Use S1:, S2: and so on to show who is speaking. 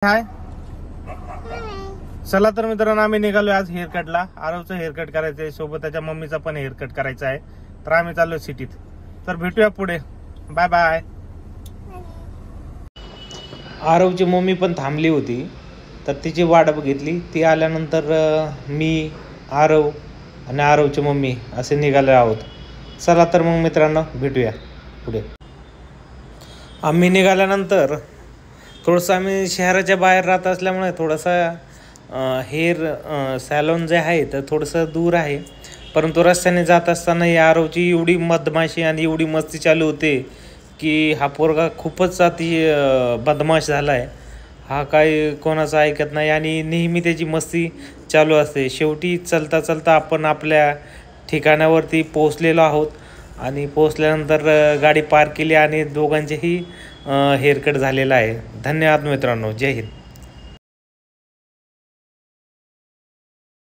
S1: हाय, चला तर मित्रांनो आम्ही निघालो आज हेअरकटला. आरवचं हेअरकट करायचं आहे, सोबत त्याच्या मम्मीचा पण हेअरकट करायचा आहे. तर आम्ही चाललो सिटीत. तर भेटूया पुढे. Bye bye. आरवची मम्मी पण थांबली होती, तर तिची वाट बघितली. ती आल्यानंतर मी, आरव आणि आरवची मम्मी असे निघाले आहोत. चला तर मग मित्रांनो भेटूया पुढे. आम्ही निघाल्यानंतर थोडंसं आम्ही शहराच्या बाहेर राहत असल्यामुळे थोडंसं हेअर सॅलॉन जे आहे तर थोडंसं दूर आहे. परंतु रस्त्याने जात असताना या आरवची एवढी मधमाशी आणि एवढी मस्ती चालू होते की हा पोरगा खूपच अति बदमाश झाला आहे. हा काही कोणाचं ऐकत नाही आणि नेहमी त्याची मस्ती चालू असते. शेवटी चलता चलता आपण आपल्या ठिकाणावरती पोहोचलेलो आहोत आणि पोहोचल्यानंतर गाडी पार्क केली आणि दोघांचेही हेअरकट झालेला आहे. धन्यवाद मित्रांनो. जय हिंद.